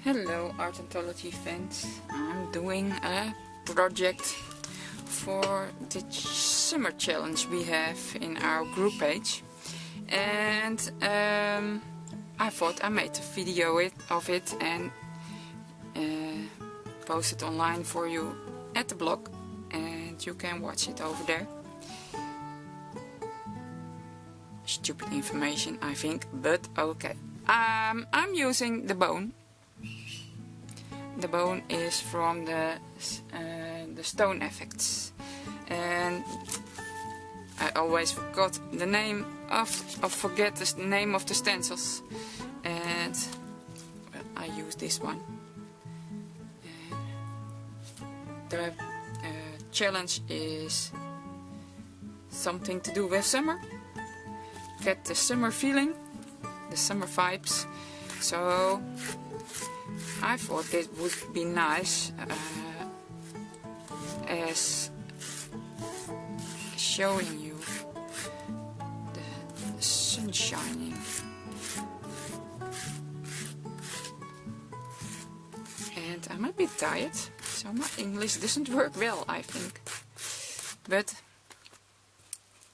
Hello Art Anthology fans, I'm doing a project for the summer challenge we have in our group page, and I thought I made a video of it and post it online for you at the blog, and you can watch it over there. Stupid information I think, but okay. I'm using the bone. The bone is from the stone effects, and I always forget the name of the stencils, and well, I use this one. And the challenge is something to do with summer. Get the summer feeling, the summer vibes. So I thought this would be nice as showing you the sun shining. And I'm a bit tired, so my English doesn't work well, I think. But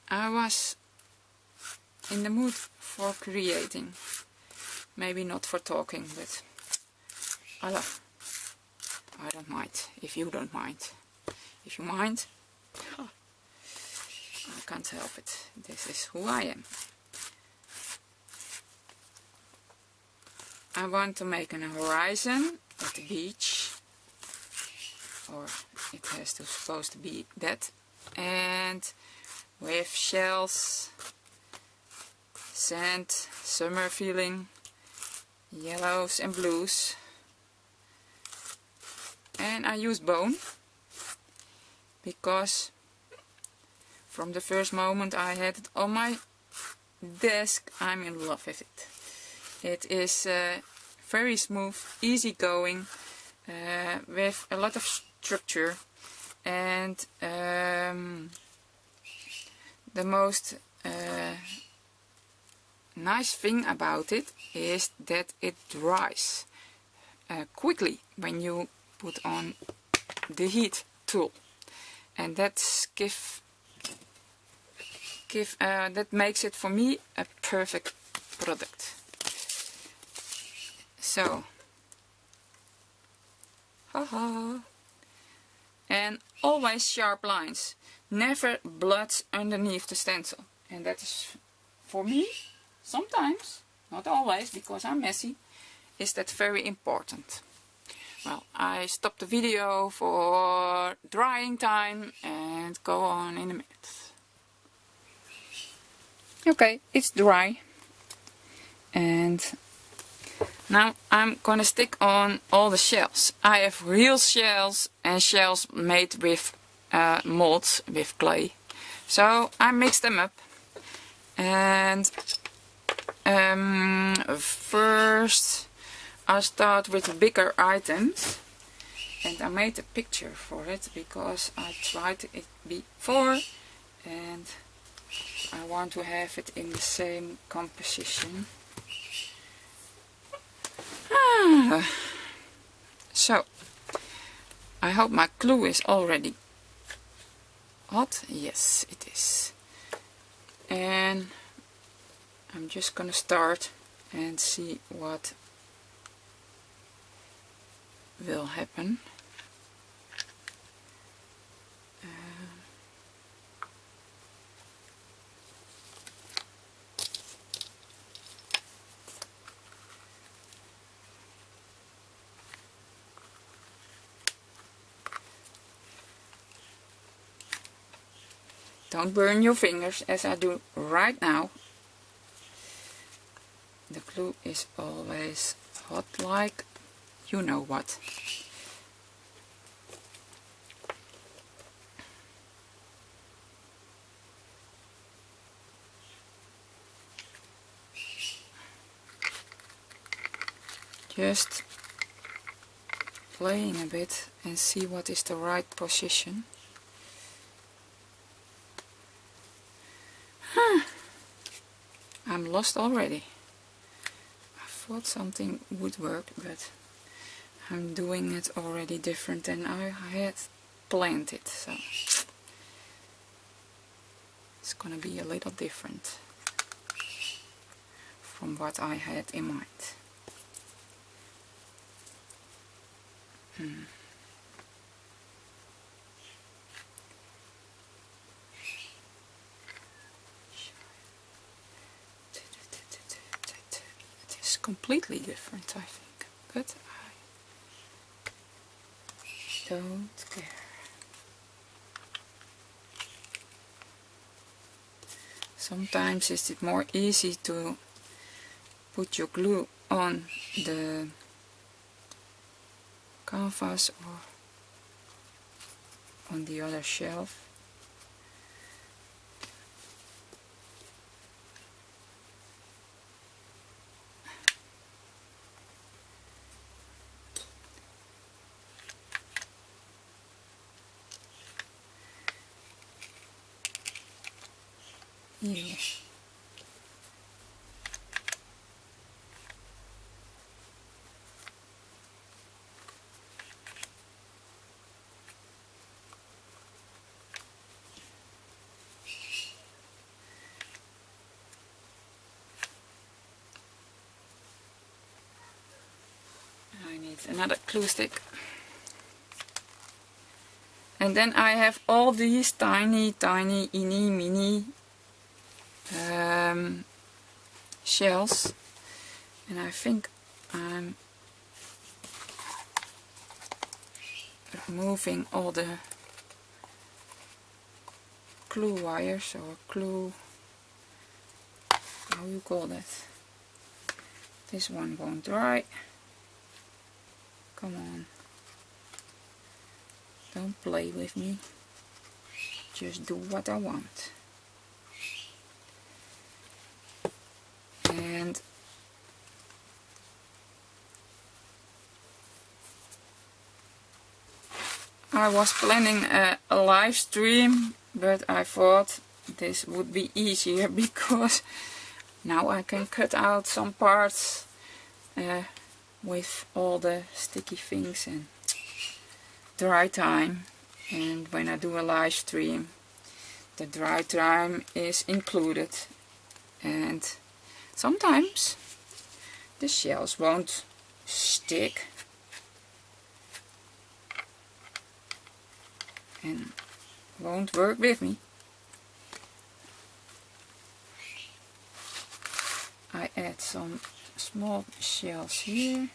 I was in the mood for creating. Maybe not for talking, but I don't mind, if you don't mind. If you mind, I can't help it. This is who I am. I want to make an horizon at the beach, or it has to supposed to be that, and with shells, sand, summer feeling, yellows and blues. And I use bone because from the first moment I had it on my desk, I'm in love with it. It is very smooth, easy going, with a lot of structure, and the most nice thing about it is that it dries quickly when you put on the heat tool, and that makes it for me a perfect product. So, haha, and always sharp lines, never bloods underneath the stencil, and that is for me sometimes, not always, because I'm messy, is that very important. Well, I stop the video for drying time and go on in a minute. Okay, it's dry. And now I'm gonna stick on all the shells. I have real shells and shells made with molds, with clay. So I mix them up. And first I start with the bigger items, and I made a picture for it because I tried it before and I want to have it in the same composition. So I hope my glue is already hot. Yes, it is. And I'm just gonna start and see what will happen. Don't burn your fingers as I do right now. The glue is always hot, like you know what. Just playing a bit and see what is the right position. I'm lost already. I thought something would work, but I'm doing it already different than I had planned it, so it's gonna be a little different from what I had in mind. It is completely different, I think, but I don't care. Sometimes it's more easy to put your glue on the canvas or on the other shelf. Yeah. I need another glue stick. And then I have all these tiny eeny mini shells, and I think I'm removing all the glue wires, or glue, how you call that. This one won't dry. Come on, don't play with me, just do what I want. And I was planning a live stream, but I thought this would be easier because now I can cut out some parts with all the sticky things and dry time. And when I do a live stream, the dry time is included, and sometimes the shells won't stick and won't work with me. I add some small shells here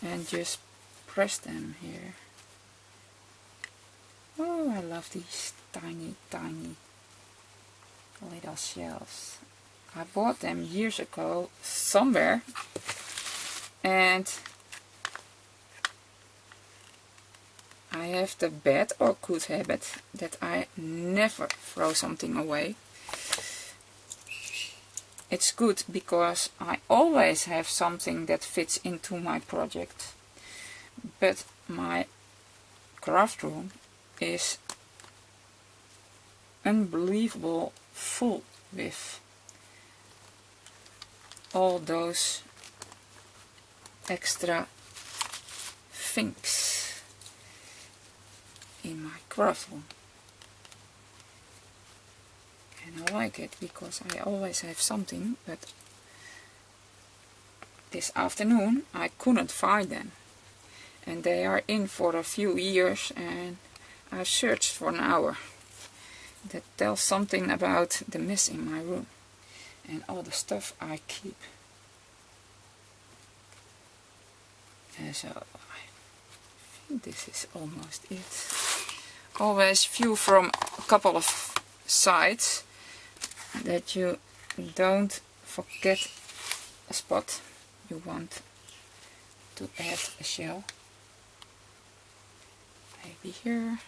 and just press them here. Oh, I love these tiny little shells. I bought them years ago somewhere, and I have the bad or good habit that I never throw something away. It's good because I always have something that fits into my project, but my craft room is unbelievable full with all those extra things in my craft room. And I like it because I always have something, but this afternoon I couldn't find them, and they are in for a few years, and I searched for an hour. That tells something about the mess in my room and all the stuff I keep. And so I think this is almost it. Always view from a couple of sides, that you don't forget a spot you want to add a shell. Maybe here.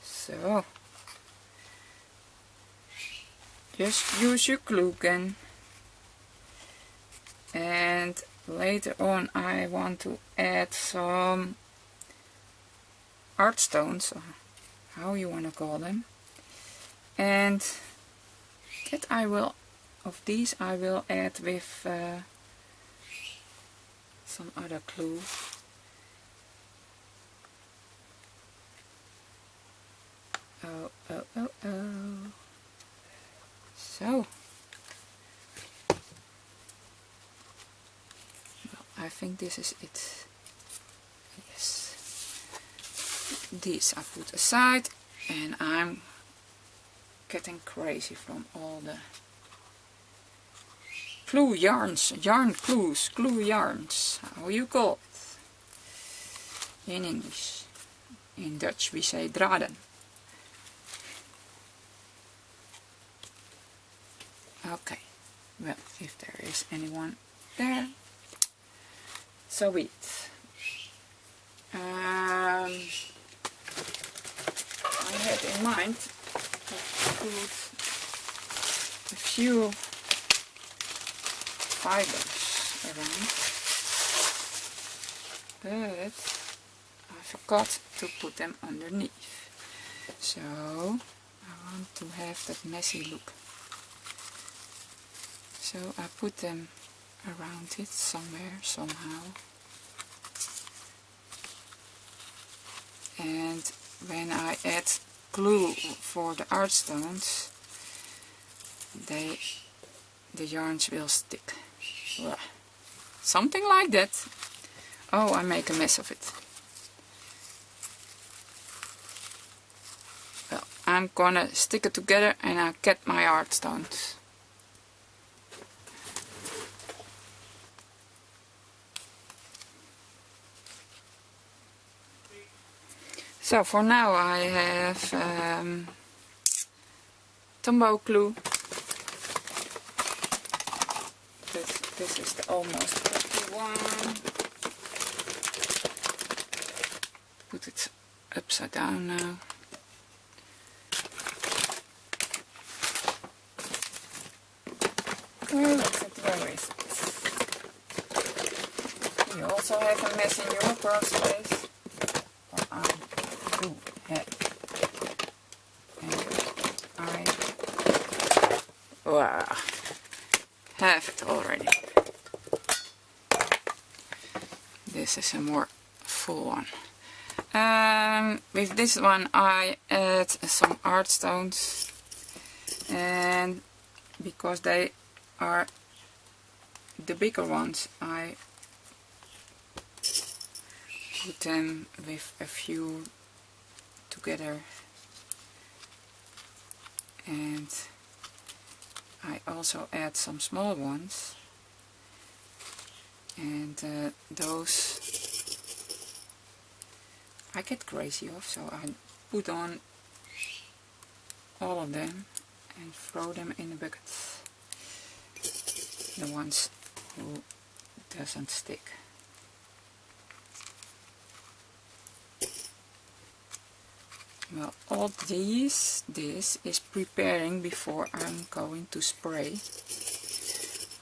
So, just use your glue gun and later on I want to add some art stones, or how you want to call them, and that of these I will add with some other glue. Oh. So, well, I think this is it. Yes. These I put aside, and I'm getting crazy from all the glue yarns, glue yarns, how you call it in English. In Dutch we say draden. Okay, well, if there is anyone there, so be it. I had in mind to put a few fibers around, but I forgot to put them underneath, so I want to have that messy look. So I put them around it somewhere, somehow. And when I add glue for the art stones, the yarns will stick. Blah. Something like that. Oh, I make a mess of it. Well, I'm gonna stick it together and I get my art stones. So for now I have Tombow glue. This is the almost perfect one. Put it upside down now. Oh, look at where is it? You also have a mess in your craft space. Well, I do have. And wow, have it already. This is a more full one. With this one I add some art stones, and because they are the bigger ones, I put them with a few together, and I also add some small ones, and those I get crazy of, so I put on all of them and throw them in a bucket, the ones who doesn't stick. Well, all this is preparing before I'm going to spray.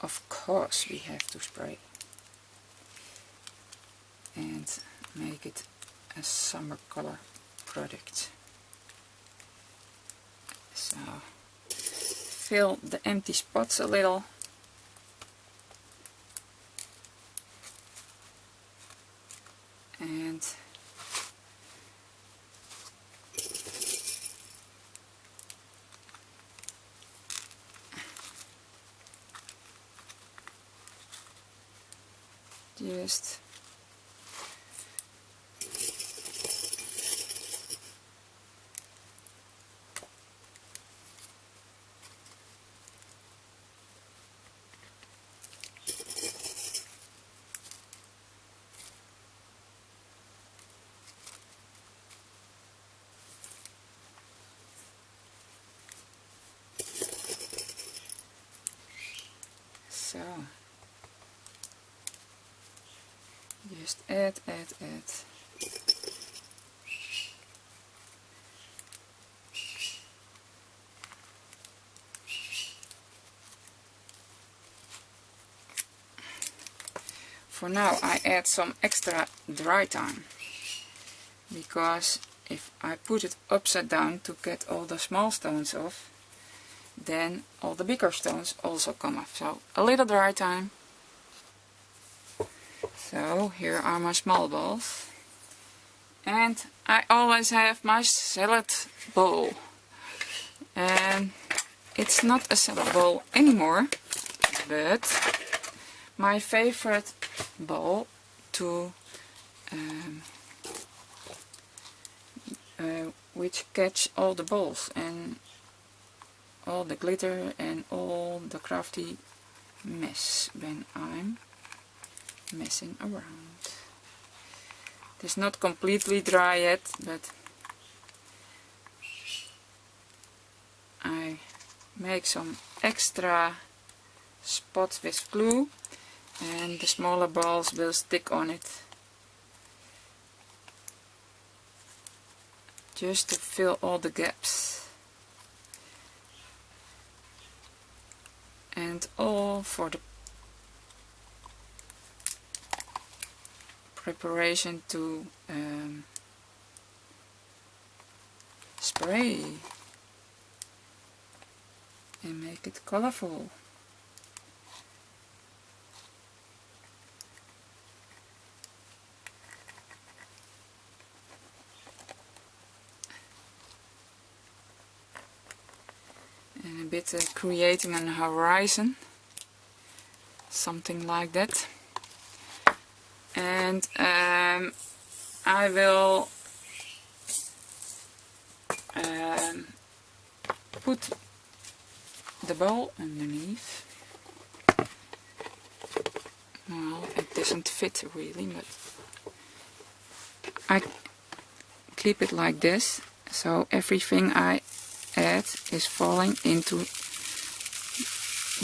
Of course we have to spray and make it a summer color product. So fill the empty spots a little. And just so just add. for now I add some extra dry time, because if I put it upside down to get all the small stones off, then all the bigger stones also come off. So a little dry time. So here are my small balls, and I always have my salad bowl, and it's not a salad bowl anymore, but my favorite bowl to which catch all the balls and all the glitter and all the crafty mess when I'm messing around. It is not completely dry yet, but I make some extra spots with glue, and the smaller balls will stick on it, just to fill all the gaps, and all for the preparation to spray and make it colorful. And a bit creating an horizon, something like that. And I will put the bowl underneath. Well, it doesn't fit really, but I keep it like this, so everything I add is falling into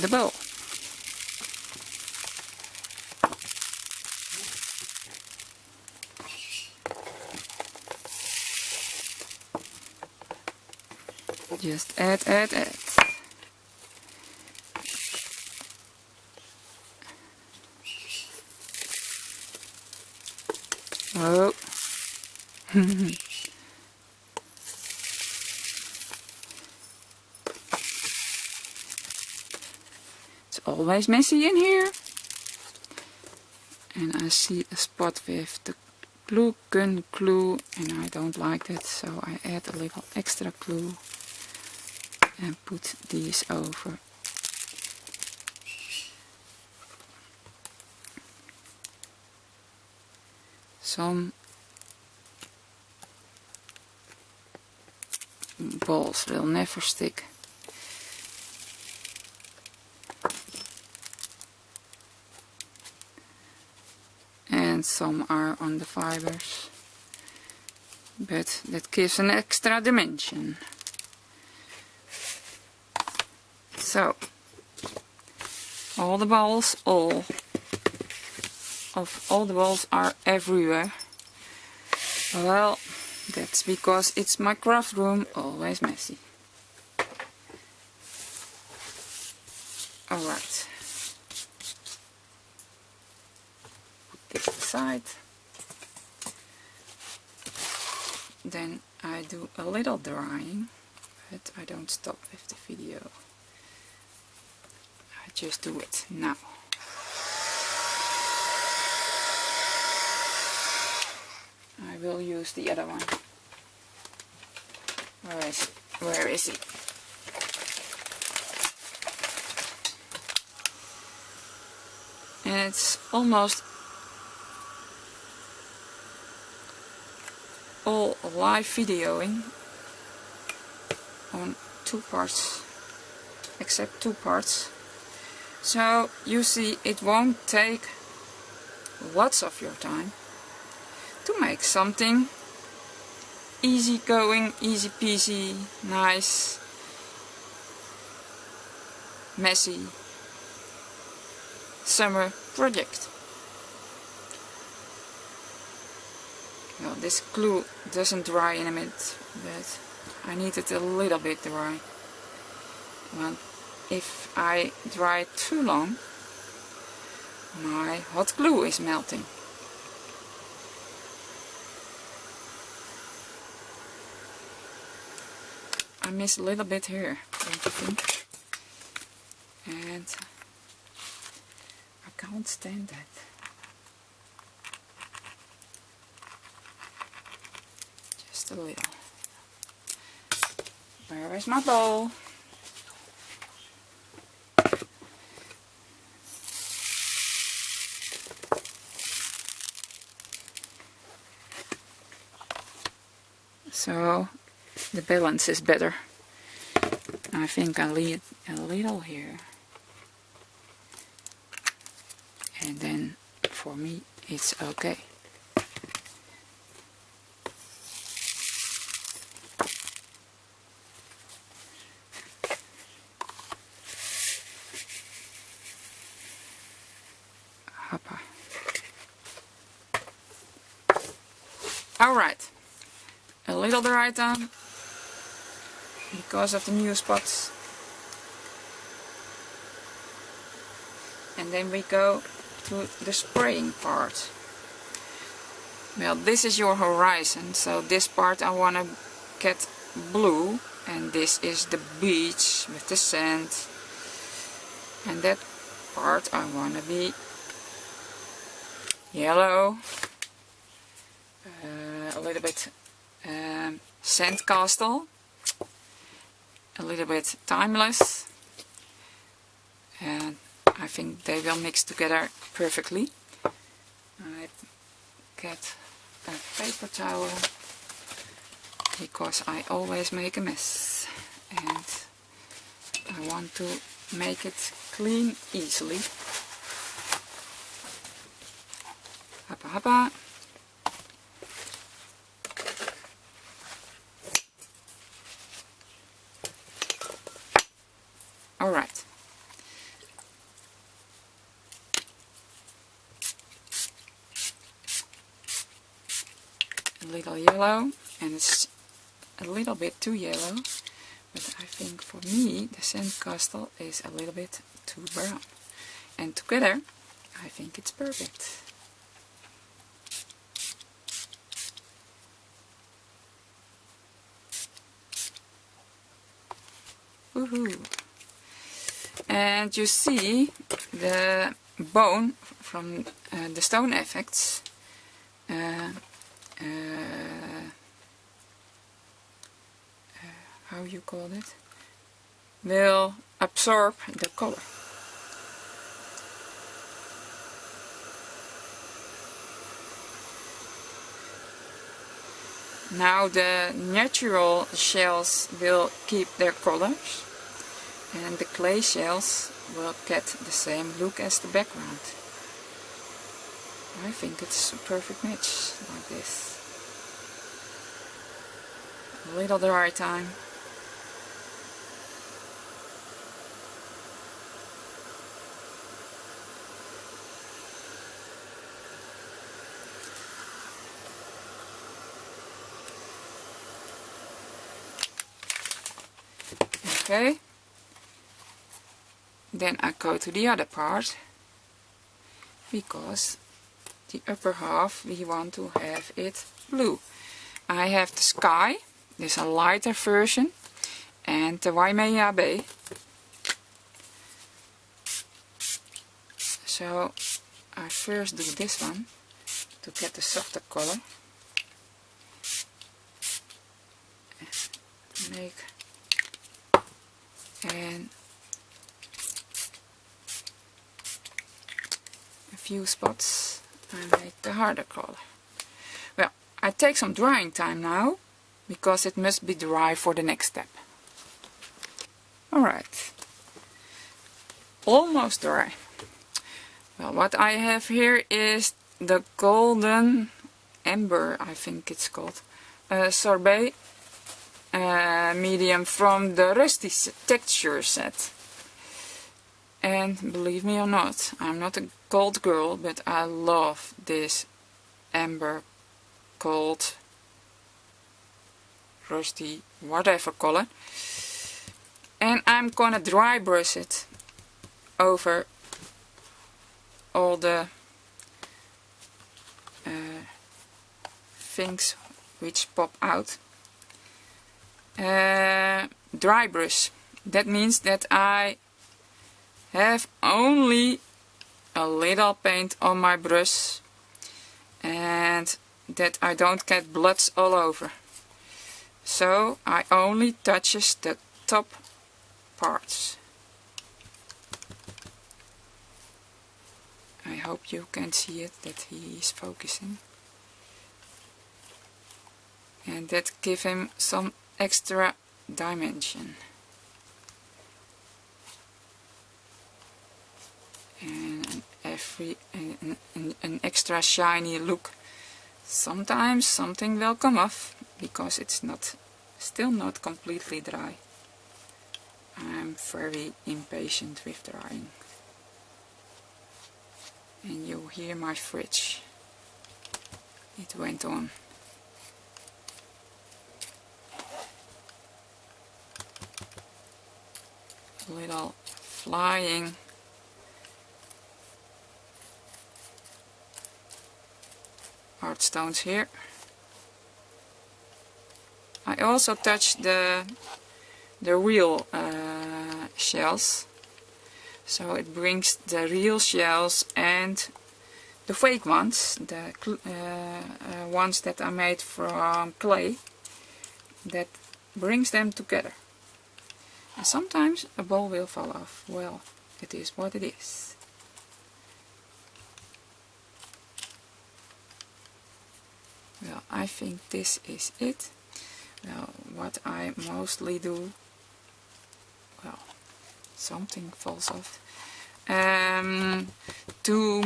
the bowl. Just add. Oh. It's always messy in here. And I see a spot with the gun glue, and I don't like that, so I add a little extra glue and put these over. Some balls will never stick. And some are on the fibers, but that gives an extra dimension. So all the balls are everywhere. Well, that's because it's my craft room, always messy. Alright. Put this aside. Then I do a little drying, but I don't stop with the video. I just do it now. I will use the other one. Where is he? And it's almost all live videoing on 2 parts, except 2 parts. So you see, it won't take lots of your time to make something easy going, easy peasy, nice, messy summer project. Well, this glue doesn't dry in a minute, but I need it a little bit dry. Well, if I dry it too long, my hot glue is melting. I miss a little bit here, don't you think? And I can't stand that. Just a little. Where is my bowl? So the balance is better. I think I leave a little here. And then for me it's okay. Hoppa. Alright. A little dry time because of the new spots. And then we go to the spraying part. Well, this is your horizon, so this part I want to get blue, and this is the beach with the sand, and that part I want to be yellow, a little bit sand castle, a little bit timeless, and I think they will mix together perfectly. I get a paper towel because I always make a mess and I want to make it clean easily. Hoppa hoppa. Alright. A little yellow, and it's a little bit too yellow, but I think for me the sandcastle is a little bit too brown, and together I think it's perfect. Woohoo! And you see the bone from the stone effects how you call it, will absorb the color. Now the natural shells will keep their colors, and the clay shells will get the same look as the background. I think it's a perfect match like this. A little dry time. Okay. Then I go to the other part, because the upper half we want to have it blue. I have the sky, this is a lighter version, and the Waimea Bay. So I first do this one to get the softer color. Make and a few spots I make the harder color. Well, I take some drying time now because it must be dry for the next step. Alright, almost dry. Well, what I have here is the golden amber, I think it's called, sorbet medium from the Rusty texture set. And believe me or not, I'm not a gold girl, but I love this amber gold rusty whatever color. And I'm gonna dry brush it over all the things which pop out. Dry brush. That means that I have only a little paint on my brush and that I don't get bloods all over. So I only touches the top parts. I hope you can see it, that he is focusing. And that gives him some extra dimension. And an extra shiny look. Sometimes something will come off because it's still not completely dry. I'm very impatient with drying. And you hear my fridge. It went on. Little flying art stones here. I also touched the real shells, so it brings the real shells and the fake ones, the ones that are made from clay, that brings them together. And sometimes a ball will fall off. Well, it is what it is. Well, I think this is it. Well, what I mostly do, well, something falls off. To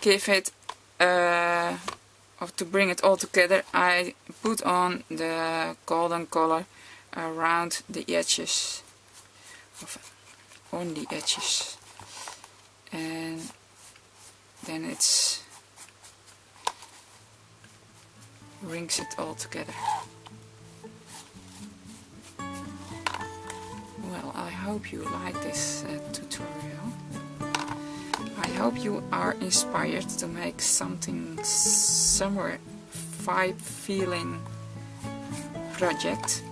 give it, or to bring it all together, I put on the golden color around the edges, on the edges, and then it's brings it all together. Well, I hope you like this tutorial. I hope you are inspired to make something summer vibe feeling project.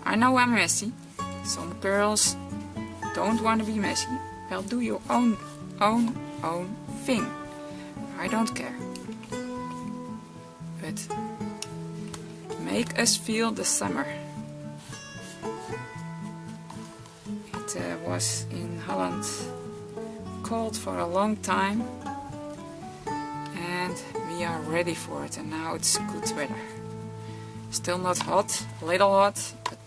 I know I'm messy. Some girls don't want to be messy. Well, do your own thing. I don't care. But make us feel the summer. It was in Holland cold for a long time, and we are ready for it, and now it's good weather. Still not hot, a little hot, but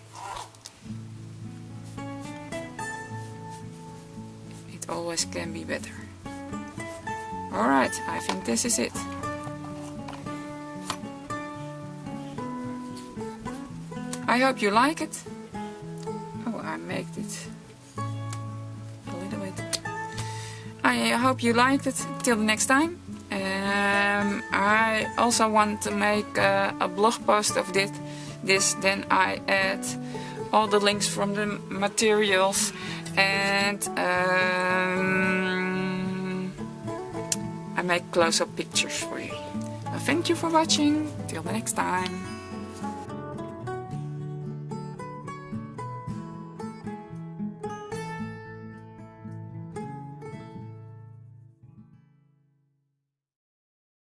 it always can be better. Alright, I think this is it. I hope you like it. Oh, I made it a little bit. I hope you liked it. Till the next time. I also want to make a blog post of this. Then I add all the links from the materials, and I make close-up pictures for you. Thank you for watching. Till the next time.